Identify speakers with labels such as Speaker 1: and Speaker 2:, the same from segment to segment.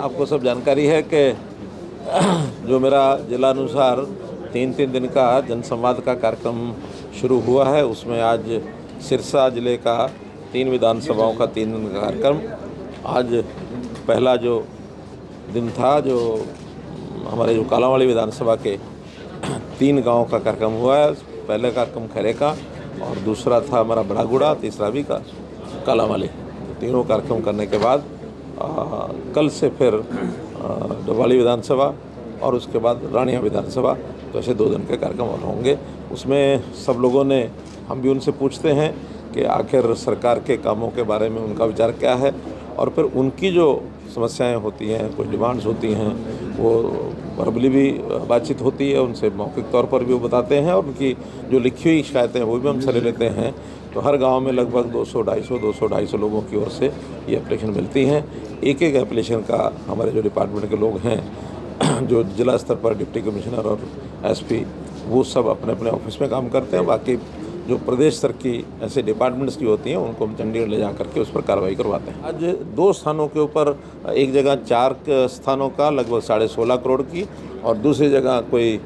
Speaker 1: आपको सब जानकारी है कि जो मेरा जिलानुसार 3 दिन का जनसंवाद का कार्यक्रम शुरू हुआ है, उसमें आज सिरसा जिले का 3 विधानसभाओं का 3 दिन का कार्यक्रम। आज पहला जो दिन था, जो हमारे जो कालांवाली विधानसभा के 3 गांवों का कार्यक्रम हुआ है। पहले कार्यक्रम खैरे का और दूसरा था हमारा बड़ागुड़ा, तीसरा भी का कालांवाली। तीनों कार्यक्रम करने के बाद कल से फिर डबवाली विधानसभा और उसके बाद रानिया विधानसभा, तो ऐसे 2 दिन के कार्यक्रम और होंगे। उसमें सब लोगों ने, हम भी उनसे पूछते हैं कि आखिर सरकार के कामों के बारे में उनका विचार क्या है, और फिर उनकी जो समस्याएं होती हैं, कुछ डिमांड्स होती हैं, वो वर्बली भी बातचीत होती है, उनसे मौखिक तौर पर भी वो बताते हैं, और उनकी जो लिखी हुई शिकायतें हैं वो भी हम सर लेते हैं। तो हर गांव में लगभग 200-250 लोगों की ओर से ये एप्लीकेशन मिलती हैं। एक एप्लीकेशन का हमारे जो डिपार्टमेंट के लोग हैं, जो जिला स्तर पर डिप्टी कमिश्नर और एसपी, वो सब अपने अपने ऑफिस में काम करते हैं। बाकी जो प्रदेश स्तर की ऐसे डिपार्टमेंट्स की होती हैं, उनको हम चंडीगढ़ ले जा करके उस पर कार्रवाई करवाते हैं। आज 2 स्थानों के ऊपर, एक जगह 4 स्थानों का लगभग 16.5 करोड़ की, और दूसरी जगह कोई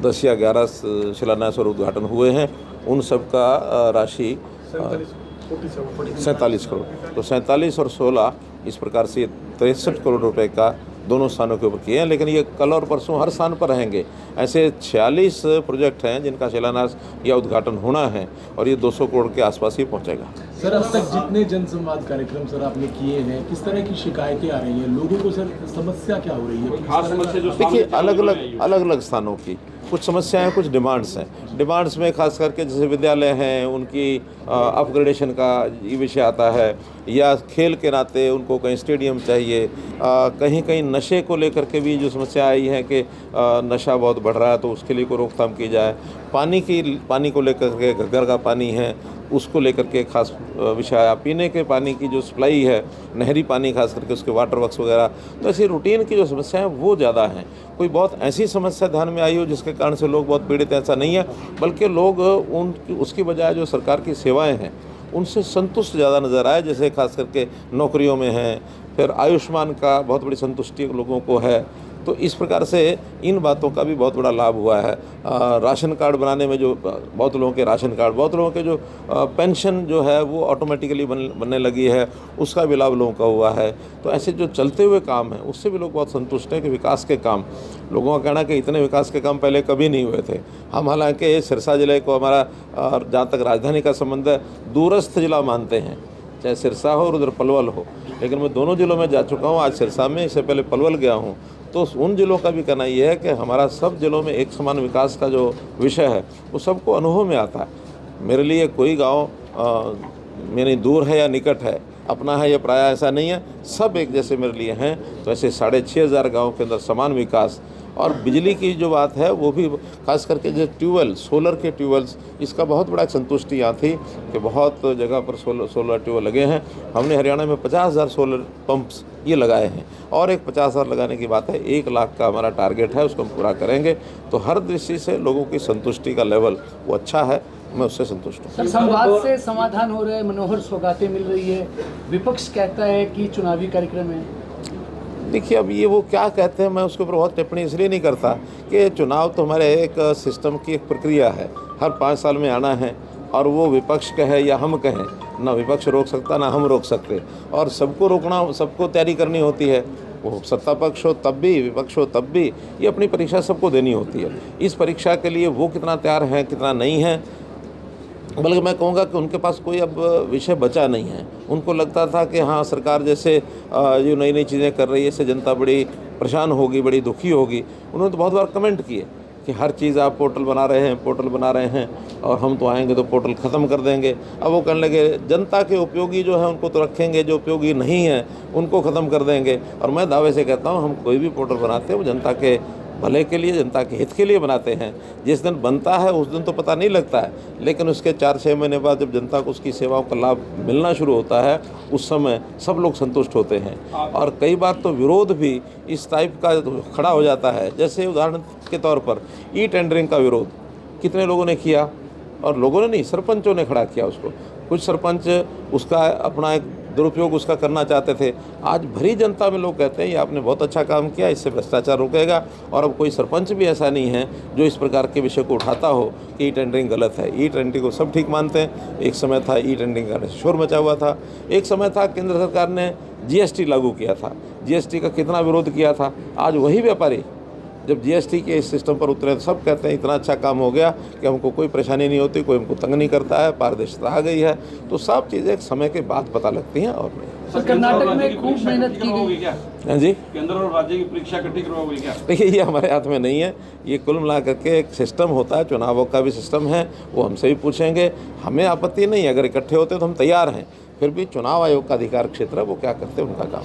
Speaker 1: 10 या 11 शिलान्यास और उद्घाटन हुए हैं। उन सब का राशि 47 करोड़, तो 47 और 16 इस प्रकार से 63 करोड़ रुपए का दोनों स्थानों के ऊपर किए हैं। लेकिन ये कल और परसों हर स्थान पर रहेंगे। ऐसे 46 प्रोजेक्ट हैं जिनका शिलान्यास या उद्घाटन होना है, और ये 200 करोड़ के आसपास ही पहुंचेगा।
Speaker 2: सर, अब तक जितने जनसंवाद कार्यक्रम सर आपने किए हैं, किस तरह की शिकायतें आ रही हैं लोगों को? सर, समस्या क्या हो रही है?
Speaker 1: खास समस्या जो देखिए, अलग अलग स्थानों की कुछ समस्याएं, कुछ डिमांड्स हैं। डिमांड्स में खास करके जैसे विद्यालय हैं, उनकी अपग्रेडेशन का ये विषय आता है, या खेल के नाते उनको कहीं स्टेडियम चाहिए। कहीं कहीं नशे को लेकर के भी जो समस्या आई है कि नशा बहुत बढ़ रहा है, तो उसके लिए कोई रोकथाम की जाए। पानी को लेकर के, घग्गर का पानी है, उसको लेकर के खास विषय आया। पीने के पानी की जो सप्लाई है, नहरी पानी खास करके, उसके वाटर वर्क्स वगैरह, तो ऐसी रूटीन की जो समस्या है वो ज़्यादा हैं। कोई बहुत ऐसी समस्या ध्यान में आई हो जिसके कारण से लोग बहुत पीड़ित हैं, ऐसा नहीं है। बल्कि लोग उसकी बजाय जो सरकार की सेवाएं हैं उनसे संतुष्ट ज़्यादा नज़र आए। जैसे खास करके नौकरियों में हैं, फिर आयुष्मान का बहुत बड़ी संतुष्टि लोगों को है। तो इस प्रकार से इन बातों का भी बहुत बड़ा लाभ हुआ है। राशन कार्ड बनाने में जो बहुत लोगों के राशन कार्ड, बहुत लोगों के जो पेंशन जो है वो ऑटोमेटिकली बनने लगी है, उसका भी लाभ लोगों का हुआ है। तो ऐसे जो चलते हुए काम हैं उससे भी लोग बहुत संतुष्ट हैं कि विकास के काम, लोगों का कहना कि इतने विकास के काम पहले कभी नहीं हुए थे। हम हालांकि सिरसा जिले को, हमारा जहाँ तक राजधानी का संबंध है, दूरस्थ जिला मानते हैं, चाहे सिरसा हो और उधर पलवल हो, लेकिन मैं दोनों जिलों में जा चुका हूँ। आज सिरसा में, इससे पहले पलवल गया हूँ। तो उन जिलों का भी कहना ये है कि हमारा सब जिलों में एक समान विकास का जो विषय है वो सबको अनुभव में आता है। मेरे लिए कोई गांव यानी दूर है या निकट है, अपना है या पराया, ऐसा नहीं है। सब एक जैसे मेरे लिए हैं। तो ऐसे 6,500 गाँव के अंदर समान विकास। और बिजली की जो बात है वो भी खास करके जो ट्यूबवेल, सोलर के ट्यूबवेल्स, इसका बहुत बड़ा संतुष्टि यहाँ थी कि बहुत जगह पर सोलर ट्यूबवेल लगे हैं। हमने हरियाणा में 50,000 सोलर पंप्स ये लगाए हैं, और एक 50,000 लगाने की बात है। 1 लाख का हमारा टारगेट है, उसको हम पूरा करेंगे। तो हर दृष्टि से लोगों की संतुष्टि का लेवल वो अच्छा है, मैं उससे संतुष्ट हूँ।
Speaker 3: सर, संवाद से समाधान हो रहा है, मनोहर सौगातें मिल रही है। विपक्ष कहता है कि चुनावी कार्यक्रम है।
Speaker 1: देखिए, अब ये वो क्या कहते हैं, मैं उसके ऊपर बहुत टिप्पणी इसलिए नहीं करता कि चुनाव तो हमारे एक सिस्टम की एक प्रक्रिया है, हर 5 साल में आना है। और वो विपक्ष कहे या हम कहें, ना विपक्ष रोक सकता ना हम रोक सकते, और सबको रोकना, सबको तैयारी करनी होती है। वो सत्ता पक्ष हो तब भी, विपक्ष हो तब भी, ये अपनी परीक्षा सबको देनी होती है। इस परीक्षा के लिए वो कितना तैयार हैं, कितना नहीं है, बल्कि मैं कहूँगा कि उनके पास कोई अब विषय बचा नहीं है। उनको लगता था कि हाँ, सरकार जैसे जो नई नई चीज़ें कर रही है, इससे जनता बड़ी परेशान होगी, बड़ी दुखी होगी। उन्होंने तो बहुत बार कमेंट किए कि हर चीज़ आप पोर्टल बना रहे हैं, और हम तो आएंगे तो पोर्टल ख़त्म कर देंगे। अब वो कहने लगे जनता के उपयोगी जो है उनको तो रखेंगे, जो उपयोगी नहीं है उनको ख़त्म कर देंगे। और मैं दावे से कहता हूँ, हम कोई भी पोर्टल बनाते हैं वो जनता के भले के लिए, जनता के हित के लिए बनाते हैं। जिस दिन बनता है उस दिन तो पता नहीं लगता है, लेकिन उसके 4-6 महीने बाद जब जनता को उसकी सेवाओं का लाभ मिलना शुरू होता है, उस समय सब लोग संतुष्ट होते हैं। और कई बार तो विरोध भी इस टाइप का खड़ा हो जाता है। जैसे उदाहरण के तौर पर ई टेंडरिंग का विरोध कितने लोगों ने किया, और लोगों ने नहीं, सरपंचों ने खड़ा किया उसको। कुछ सरपंच उसका अपना एक दुरुपयोग उसका करना चाहते थे। आज भरी जनता में लोग कहते हैं ये आपने बहुत अच्छा काम किया, इससे भ्रष्टाचार रुकेगा। और अब कोई सरपंच भी ऐसा नहीं है जो इस प्रकार के विषय को उठाता हो कि ई टेंडरिंग गलत है। ई टेंडरिंग को सब ठीक मानते हैं। एक समय था ई टेंडरिंग का शोर मचा हुआ था। एक समय था केंद्र सरकार ने जीएसटी लागू किया था, जीएसटी का कितना विरोध किया था। आज वही व्यापारी जब जीएसटी के इस सिस्टम पर उतरे तो सब कहते हैं इतना अच्छा काम हो गया कि हमको कोई परेशानी नहीं होती, कोई हमको तंग नहीं करता है, पारदर्शिता आ गई है। तो सब चीज़ें एक समय के बाद पता लगती हैं और नहीं।
Speaker 3: सर कर्नाटक में खूब मेहनत की गई।
Speaker 4: क्या
Speaker 1: हाँ जी,
Speaker 4: केंद्र और राज्य की परीक्षा इकट्ठी करवाओगे क्या?
Speaker 1: देखिए ये हमारे हाथ में नहीं है। ये कुल मिला करके एक सिस्टम होता है, चुनावों का भी सिस्टम है, वो हमसे भी पूछेंगे। हमें आपत्ति नहीं है, अगर इकट्ठे होते तो हम तैयार हैं। फिर भी चुनाव आयोग का अधिकार क्षेत्र है, वो क्या करते हैं उनका काम।